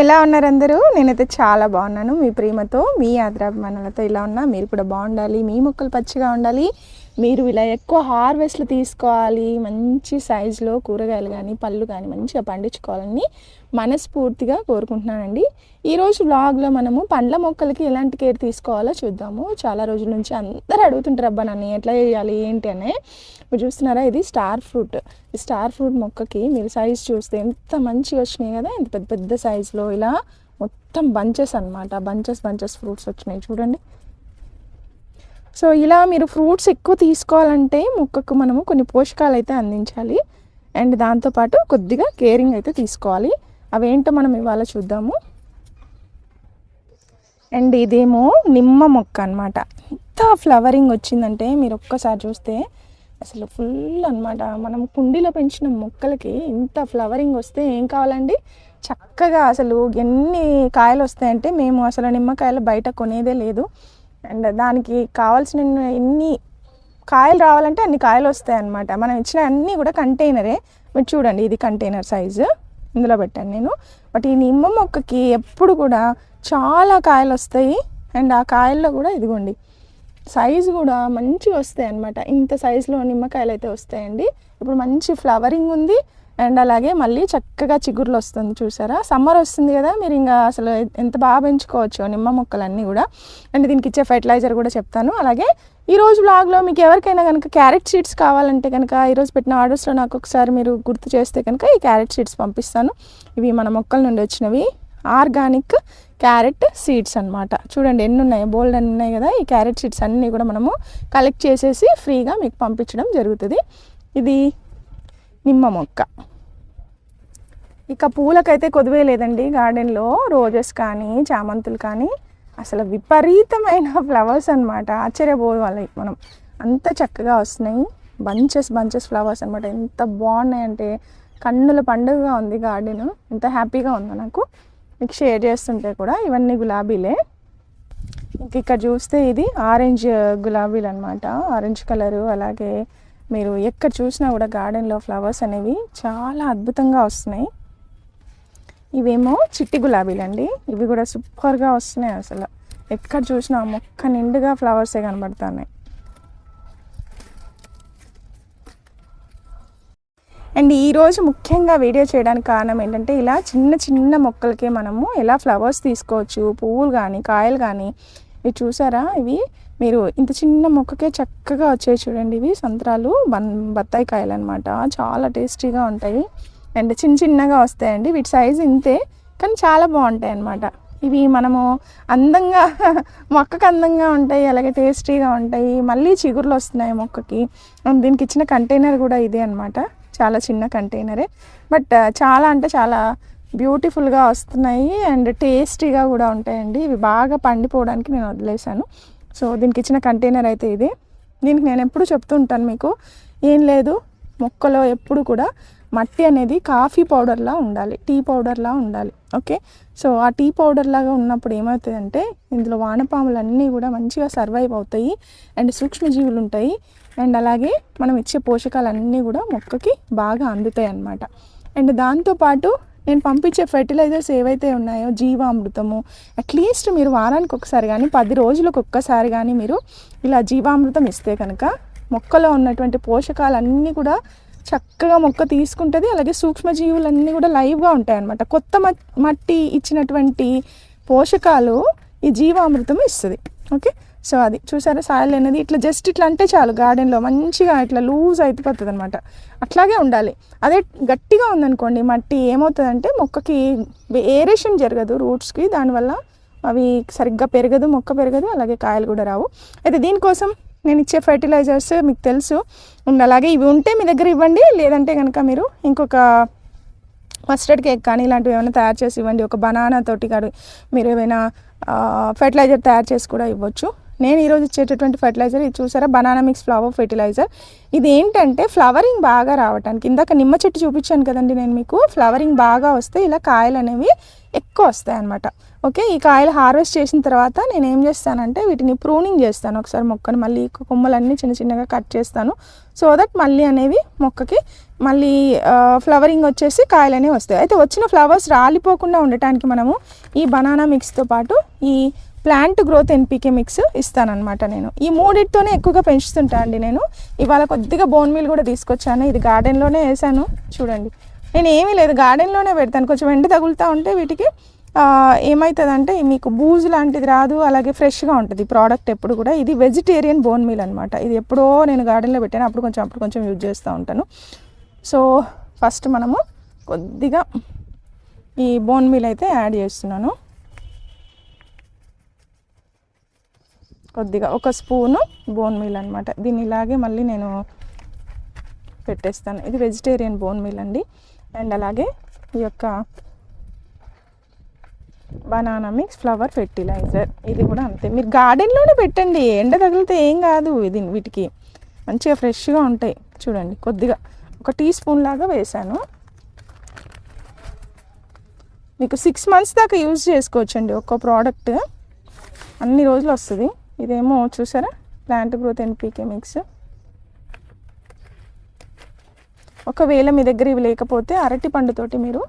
ఎలా ఉన్నారు అందరూ? నేనైతే చాలా బాగున్నాను. మీ ప్రేమతో, మీ ఆదరాభిమానాలతో ఇలా ఉన్నా. మీరు కూడా బాగుండాలి, మీ మొక్కలు పచ్చిగా ఉండాలి, మీరు ఇలా ఎక్కువ హార్వెస్ట్లు తీసుకోవాలి, మంచి సైజులో కూరగాయలు కానీ పళ్ళు కానీ మంచిగా పండించుకోవాలని మనస్ఫూర్తిగా కోరుకుంటున్నానండి. ఈరోజు వ్లాగ్లో మనము పండ్ల మొక్కలకి ఎలాంటి కేర్ తీసుకోవాలో చూద్దాము. చాలా రోజుల నుంచి అందరూ అడుగుతుంటారు, అబ్బా నన్ను ఎట్లా చేయాలి ఏంటి అని. మీరు చూస్తున్నారా, ఇది స్టార్ ఫ్రూట్. ఈ స్టార్ ఫ్రూట్ మొక్కకి మీరు సైజ్ చూస్తే ఎంత మంచిగా వచ్చినాయి కదా, ఇంత పెద్ద పెద్ద సైజులో ఇలా మొత్తం బంచెస్ అనమాట, బంచెస్ ఫ్రూట్స్ వచ్చినాయి చూడండి. సో ఇలా మీరు ఫ్రూట్స్ ఎక్కువ తీసుకోవాలంటే మొక్కకు మనము కొన్ని పోషకాలు అయితే అందించాలి, అండ్ దాంతోపాటు కొద్దిగా కేరింగ్ అయితే తీసుకోవాలి. అవేంటో మనం ఇవాళ చూద్దాము. అండ్ ఇదేమో నిమ్మ మొక్క అనమాట. ఎంత ఫ్లవరింగ్ వచ్చిందంటే మీరు ఒక్కసారి చూస్తే అసలు ఫుల్ అనమాట. మనం కుండీలో పెంచిన మొక్కలకి ఇంత ఫ్లవరింగ్ వస్తే ఏం కావాలండి, చక్కగా అసలు ఎన్ని కాయలు వస్తాయంటే మేము అసలు నిమ్మకాయలు బయట కొనేదే లేదు. అండ్ దానికి కావాల్సిన ఎన్ని కాయలు రావాలంటే అన్ని కాయలు వస్తాయి అన్నమాట. మనం ఇచ్చిన అన్నీ కూడా కంటైనరే. మీరు చూడండి, ఇది కంటైనర్ సైజు, ఇందులో పెట్టాను నేను. బట్ ఈ నిమ్మ మొక్కకి ఎప్పుడు కూడా చాలా కాయలు వస్తాయి, అండ్ ఆ కాయల్లో కూడా ఇదిగోండి సైజు కూడా మంచిగా వస్తాయి అన్నమాట. ఇంత సైజులో నిమ్మకాయలు అయితే వస్తాయండి. ఇప్పుడు మంచి ఫ్లవరింగ్ ఉంది, అండ్ అలాగే మళ్ళీ చక్కగా చిగురులు వస్తుంది చూసారా. సమ్మర్ వస్తుంది కదా, మీరు ఇంకా అసలు ఎంత బాగా పెంచుకోవచ్చు నిమ్మ మొక్కలన్నీ కూడా. అండ్ దీనికి ఇచ్చే ఫెర్టిలైజర్ కూడా చెప్తాను. అలాగే ఈరోజు వ్లాగ్లో మీకు ఎవరికైనా కనుక క్యారెట్ సీడ్స్ కావాలంటే కనుక ఈరోజు పెట్టిన ఆర్డర్స్లో నాకు ఒకసారి మీరు గుర్తు చేస్తే కనుక ఈ క్యారెట్ సీడ్స్ పంపిస్తాను. ఇవి మన మొక్కల నుండి వచ్చినవి ఆర్గానిక్ క్యారెట్ సీడ్స్ అనమాట. చూడండి ఎన్ని ఉన్నాయి, బోల్డ్ అన్ని ఉన్నాయి కదా. ఈ క్యారెట్ సీడ్స్ అన్నీ కూడా మనము కలెక్ట్ చేసేసి ఫ్రీగా మీకు పంపించడం జరుగుతుంది. ఇది నిమ్మ మొక్క. ఇక పూలకైతే కొదువే లేదండి గార్డెన్లో. రోజెస్ కానీ చామంతులు కానీ అసలు విపరీతమైన ఫ్లవర్స్ అనమాట. ఆశ్చర్యపోవాలి మనం, అంత చక్కగా వస్తున్నాయి. బంచెస్ ఫ్లవర్స్ అనమాట. ఎంత బాగున్నాయంటే కన్నుల పండుగగా ఉంది గార్డెన్. ఎంత హ్యాపీగా ఉందో నాకు మీకు షేర్ చేస్తుంటే కూడా. ఇవన్నీ గులాబీలే. ఇక్కడ చూస్తే ఇది ఆరెంజ్ గులాబీలు అనమాట, ఆరెంజ్ కలరు. అలాగే మీరు ఎక్కడ చూసినా కూడా గార్డెన్లో ఫ్లవర్స్ అనేవి చాలా అద్భుతంగా వస్తున్నాయి. ఇవేమో చిట్టి గులాబీలు అండి. ఇవి కూడా సూపర్గా వస్తున్నాయి. అసలు ఎక్కడ చూసినా మొక్క నిండుగా ఫ్లవర్సే కనబడుతున్నాయి. అండ్ ఈరోజు ముఖ్యంగా వీడియో చేయడానికి కారణం ఏంటంటే, ఇలా చిన్న చిన్న మొక్కలకే మనము ఎలా ఫ్లవర్స్ తీసుకోవచ్చు, పువ్వులు కానీ కాయలు కానీ. ఇవి చూసారా, ఇవి మీరు ఇంత చిన్న మొక్కకే చక్కగా వచ్చాయి చూడండి. ఇవి సంత్రాలు బత్తాయి కాయలు అనమాట. చాలా టేస్టీగా ఉంటాయి అండ్ చిన్నగా వస్తాయండి. వీటి సైజు ఇంతే కానీ చాలా బాగుంటాయి అన్నమాట. ఇవి మనము అందంగా మొక్కకు అందంగా ఉంటాయి, అలాగే టేస్టీగా ఉంటాయి. మళ్ళీ చిగుర్లు వస్తున్నాయి మొక్కకి. దీనికి ఇచ్చిన కంటైనర్ కూడా ఇదే అనమాట, చాలా చిన్న కంటైనరే. బట్ చాలా అంటే చాలా బ్యూటిఫుల్గా వస్తున్నాయి అండ్ టేస్టీగా కూడా ఉంటాయండి. ఇవి బాగా పండిపోవడానికి నేను వదిలేశాను. సో దీనికి ఇచ్చిన కంటైనర్ అయితే ఇదే. దీనికి నేను ఎప్పుడు చెప్తూ ఉంటాను మీకు, ఏం లేదు, మొక్కలో ఎప్పుడు కూడా మట్టి అనేది కాఫీ పౌడర్లా ఉండాలి, టీ పౌడర్లా ఉండాలి. ఓకే, సో ఆ టీ పౌడర్ లాగా ఉన్నప్పుడు ఏమవుతుందంటే ఇందులో వానపాములు అన్నీ కూడా మంచిగా సర్వైవ్ అవుతాయి అండ్ సూక్ష్మజీవులు ఉంటాయి. అండ్ అలాగే మనం ఇచ్చే పోషకాలన్నీ కూడా మొక్కకి బాగా అందుతాయి అన్నమాట. అండ్ దాంతోపాటు నేను పంపించే ఫెర్టిలైజర్స్ ఏవైతే ఉన్నాయో, జీవామృతము, అట్లీస్ట్ మీరు వారానికి ఒకసారి కానీ 10 రోజులకు ఒక్కసారి కానీ మీరు ఇలా జీవామృతం ఇస్తే కనుక మొక్కలో ఉన్నటువంటి పోషకాలన్నీ కూడా చక్కగా మొక్క తీసుకుంటుంది. అలాగే సూక్ష్మజీవులన్నీ కూడా లైవ్గా ఉంటాయి అన్నమాట. కొత్త మట్టి ఇచ్చినటువంటి పోషకాలు ఈ జీవామృతం ఇస్తుంది. ఓకే, సో అది చూసారా, సాయిల్ అనేది ఇట్లా జస్ట్ ఇట్లా అంటే చాలు, గార్డెన్లో మంచిగా ఇట్లా లూజ్ అయిపోతుంది అనమాట. అట్లాగే ఉండాలి. అదే గట్టిగా ఉందనుకోండి మట్టి, ఏమవుతుందంటే మొక్కకి ఏరేషన్ జరగదు రూట్స్కి, దానివల్ల అవి సరిగ్గా పెరగదు, మొక్క పెరగదు, అలాగే కాయలు కూడా రావు. అయితే దీనికోసం నేను ఇచ్చే ఫెర్టిలైజర్స్ మీకు తెలుసు. అండ్ అలాగే ఇవి ఉంటే మీ దగ్గర ఇవ్వండి, లేదంటే కనుక మీరు ఇంకొక మస్టర్డ్ కేక్ కానీ ఇలాంటివి ఏమైనా తయారు చేసి ఇవ్వండి. ఒక బనానా తోటి కాదు మీరు ఏమైనా ఫెర్టిలైజర్ తయారు చేసి కూడా ఇవ్వచ్చు. నేను ఈరోజు ఇచ్చేటటువంటి ఫెర్టిలైజర్ ఇది చూసారా, బనానా మిక్స్ ఫ్లవర్ ఫెర్టిలైజర్. ఇది ఏంటంటే ఫ్లవరింగ్ బాగా రావడానికి, ఇందాక నిమ్మ చెట్టు చూపించాను కదండి నేను మీకు, ఫ్లవరింగ్ బాగా వస్తే ఇలా కాయలు అనేవి ఎక్కువ వస్తాయి అన్నమాట. ఓకే, ఈ కాయలు హార్వెస్ట్ చేసిన తర్వాత నేను ఏం చేస్తానంటే వీటిని ప్రూనింగ్ చేస్తాను. ఒకసారి మొక్కను మళ్ళీ కొమ్మలన్నీ చిన్న చిన్నగా కట్ చేస్తాను. సో దట్ మళ్ళీ అనేవి మొక్కకి మళ్ళీ ఫ్లవరింగ్ వచ్చేసి కాయలు అనేవి వస్తాయి. అయితే వచ్చిన ఫ్లవర్స్ రాలిపోకుండా ఉండటానికి మనము ఈ బనానా మిక్స్తో పాటు ఈ ప్లాంట్ గ్రోత్ ఎన్పీకే మిక్స్ ఇస్తానన్నమాట. నేను ఈ మూడింటితోనే ఎక్కువగా పెంచుతుంటా అండి. నేను ఇవాళ కొద్దిగా బోన్ మీల్ కూడా తీసుకొచ్చాను. ఇది గార్డెన్లోనే వేసాను. చూడండి, నేను ఏమీ లేదు, గార్డెన్లోనే పెడతాను. కొంచెం ఎండ తగులుతూ ఉంటే వీటికి ఏమవుతుందంటే మీకు బూజు లాంటిది రాదు, అలాగే ఫ్రెష్గా ఉంటుంది ప్రోడక్ట్ ఎప్పుడు కూడా. ఇది వెజిటేరియన్ బోన్ మీల్ అనమాట. ఇది ఎప్పుడో నేను గార్డెన్లో పెట్టాను, అప్పుడు కొంచెం యూజ్ చేస్తూ ఉంటాను. సో ఫస్ట్ మనము కొద్దిగా ఈ బోన్ మీల్ అయితే యాడ్ చేస్తున్నాను. కొద్దిగా 1 స్పూను బోన్ మీల్ అనమాట. దీన్ని ఇలాగే మళ్ళీ నేను పెట్టేస్తాను. ఇది వెజిటేరియన్ బోన్ మీల్ అండి. అండ్ అలాగే ఈ యొక్క బనానా మిక్స్ ఫ్లవర్ ఫెర్టిలైజర్, ఇది కూడా అంతే. మీరు గార్డెన్లోనే పెట్టండి, ఎండ తగిలితే ఏం కాదు. ఇది వీటికి మంచిగా ఫ్రెష్గా ఉంటాయి. చూడండి, కొద్దిగా 1 టీ స్పూన్ లాగా వేసాను. మీకు 6 months దాకా యూజ్ చేసుకోవచ్చండి ఒక్కో ప్రోడక్ట్, అన్ని రోజులు వస్తుంది. ఇదేమో చూసారా, ప్లాంట్ గ్రోత్ ఎన్పీకే మిక్స్. ఒకవేళ మీ దగ్గర ఇవి లేకపోతే అరటి పండుతోటి మీరు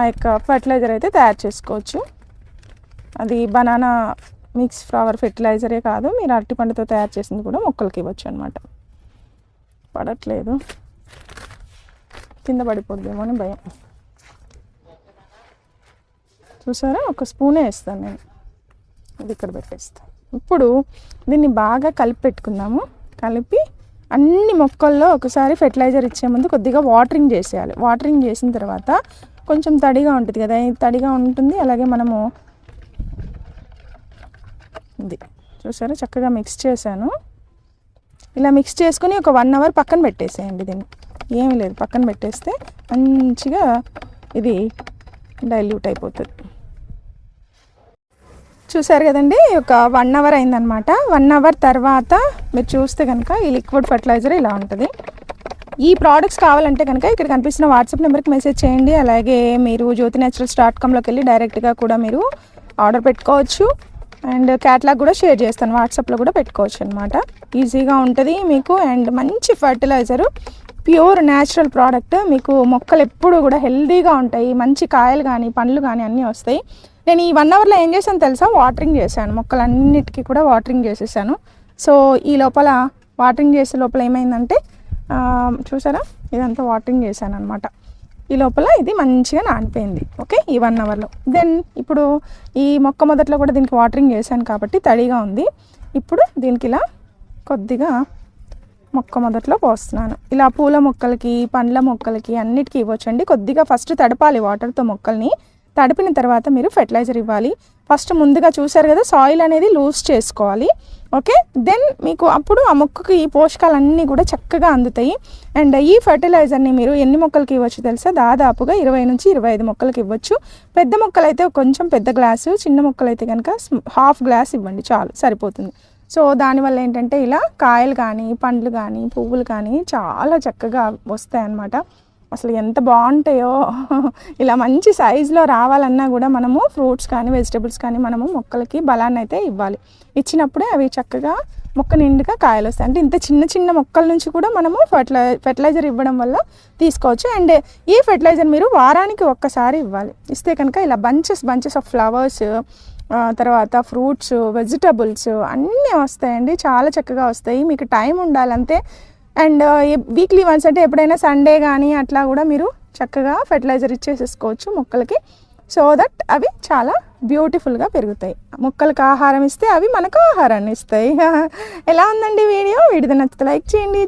ఆ యొక్క ఫర్టిలైజర్ అయితే తయారు చేసుకోవచ్చు. అది బనానా మిక్స్ ఫ్లవర్ ఫెర్టిలైజరే కాదు, మీరు అరటి పండుతో తయారు చేసింది కూడా మొక్కలకి ఇవ్వచ్చు అనమాట. పడట్లేదు, కింద పడిపోద్దేమో అని భయం. చూసారా, 1 స్పూనే వేస్తాను నేను. ఇది ఇక్కడ పెట్టేస్తాను. ఇప్పుడు దీన్ని బాగా కలిపి పెట్టుకుందాము. కలిపి అన్ని మొక్కల్లో ఒకసారి ఫెర్టిలైజర్ ఇచ్చే ముందు కొద్దిగా వాటరింగ్ చేసేయాలి. వాటరింగ్ చేసిన తర్వాత కొంచెం తడిగా ఉంటుంది కదా, తడిగా ఉంటుంది. అలాగే మనము ఇది చూసారా, చక్కగా మిక్స్ చేశాను. ఇలా మిక్స్ చేసుకుని ఒక 1 hour పక్కన పెట్టేసేయండి. దీన్ని ఏమీ లేదు, పక్కన పెట్టేస్తే మంచిగా ఇది డైల్యూట్ అయిపోతుంది. చూసారు కదండి, ఒక 1 hour అయిందనమాట. 1 hour తర్వాత మీరు చూస్తే కనుక ఈ లిక్విడ్ ఫర్టిలైజర్ ఇలా ఉంటుంది. ఈ ప్రోడక్ట్స్ కావాలంటే కనుక ఇక్కడ కనిపిస్తున్న వాట్సాప్ నెంబర్కి మెసేజ్ చేయండి. అలాగే మీరు jyotinaturals.comలోకి వెళ్ళి డైరెక్ట్గా కూడా మీరు ఆర్డర్ పెట్టుకోవచ్చు. అండ్ క్యాటలాగ్ కూడా షేర్ చేస్తాను, వాట్సాప్లో కూడా పెట్టుకోవచ్చు అనమాట. ఈజీగా ఉంటుంది మీకు. అండ్ మంచి ఫర్టిలైజరు, ప్యూర్ న్యాచురల్ ప్రోడక్ట్. మీకు మొక్కలు ఎప్పుడు కూడా హెల్దీగా ఉంటాయి, మంచి కాయలు కానీ పండ్లు కానీ అన్నీ వస్తాయి. నేను ఈ 1 hourలో ఏం చేశాను తెలుసా, వాటరింగ్ చేశాను. మొక్కలన్నిటికీ కూడా వాటరింగ్ చేసేసాను. సో ఈ లోపల వాటరింగ్ చేసే లోపల ఏమైందంటే చూసారా, ఇదంతా వాటరింగ్ చేశాను అనమాట. ఈ లోపల ఇది మంచిగా నానిపోయింది. ఓకే, ఈ 1 hourలో. దెన్ ఇప్పుడు ఈ మొక్క మొదట్లో కూడా దీనికి వాటరింగ్ చేశాను కాబట్టి తడిగా ఉంది. ఇప్పుడు దీనికి ఇలా కొద్దిగా మొక్క మొదట్లో పోస్తున్నాను. ఇలా పూల మొక్కలకి పండ్ల మొక్కలకి అన్నిటికీ ఇవ్వచ్చండి. కొద్దిగా ఫస్ట్ తడపాలి వాటర్తో మొక్కల్ని. తడిపిన తర్వాత మీరు ఫెర్టిలైజర్ ఇవ్వాలి. ఫస్ట్ ముందుగా చూసారు కదా, సాయిల్ అనేది లూజ్ చేసుకోవాలి. ఓకే, దెన్ మీకు అప్పుడు ఆ మొక్కకి ఈ పోషకాలన్నీ కూడా చక్కగా అందుతాయి. అండ్ ఈ ఫెర్టిలైజర్ని మీరు ఎన్ని మొక్కలకి ఇవ్వచ్చు తెలుసా, దాదాపుగా 20 నుంచి 25 మొక్కలకి ఇవ్వచ్చు. పెద్ద మొక్కలైతే కొంచెం పెద్ద గ్లాసు, చిన్న మొక్కలైతే కనుక ½ గ్లాస్ ఇవ్వండి, చాలు, సరిపోతుంది. సో దానివల్ల ఏంటంటే ఇలా కాయలు కానీ పండ్లు కానీ పువ్వులు కానీ చాలా చక్కగా వస్తాయి అన్నమాట. అసలు ఎంత బాగుంటాయో. ఇలా మంచి సైజులో రావాలన్నా కూడా మనము ఫ్రూట్స్ కానీ వెజిటబుల్స్ కానీ మనము మొక్కలకి బలాన్ని అయితే ఇవ్వాలి. ఇచ్చినప్పుడే అవి చక్కగా మొక్క నిండుగా కాయలు వస్తాయి. అంటే ఇంత చిన్న చిన్న మొక్కల నుంచి కూడా మనము ఫెర్టిలైజర్ ఇవ్వడం వల్ల తీసుకోవచ్చు. అండ్ ఈ ఫెర్టిలైజర్ మీరు వారానికి ఒక్కసారి ఇవ్వాలి. ఇస్తే కనుక ఇలా బంచెస్ ఆఫ్ ఫ్లవర్స్, తర్వాత ఫ్రూట్స్, వెజిటబుల్స్ అన్నీ వస్తాయండి. చాలా చక్కగా వస్తాయి. మీకు టైం ఉండాలంతే. అండ్ వీక్లీ వన్స్ అంటే ఎప్పుడైనా సండే కానీ అట్లా కూడా మీరు చక్కగా ఫెర్టిలైజర్ ఇచ్చేసేసుకోవచ్చు మొక్కలకి. సో దట్ అవి చాలా బ్యూటిఫుల్గా పెరుగుతాయి. మొక్కలకు ఆహారం ఇస్తే అవి మనకు ఆహారాన్ని ఇస్తాయి. ఎలా ఉందండి వీడియో నచ్చితే లైక్ చేయండి,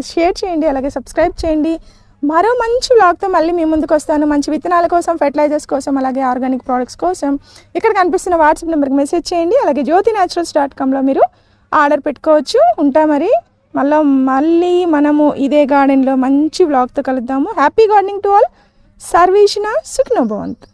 షేర్ చేయండి, అలాగే సబ్స్క్రైబ్ చేయండి. మరో మంచి వ్లాగ్తో మళ్ళీ మీ ముందుకు వస్తాను. మంచి విత్తనాల కోసం, ఫెర్టిలైజర్స్ కోసం, అలాగే ఆర్గానిక్ ప్రోడక్ట్స్ కోసం ఇక్కడ కనిపిస్తున్న వాట్సాప్ నెంబర్కి మెసేజ్ చేయండి. అలాగే jyotinaturals.comలో మీరు ఆర్డర్ పెట్టుకోవచ్చు. ఉంటా మరి. మళ్ళీ మనము ఇదే గార్డెన్లో మంచి వ్లాగ్తో కలుద్దాము. Happy gardening to all. సర్వేషణ సుఖినో భవంతు.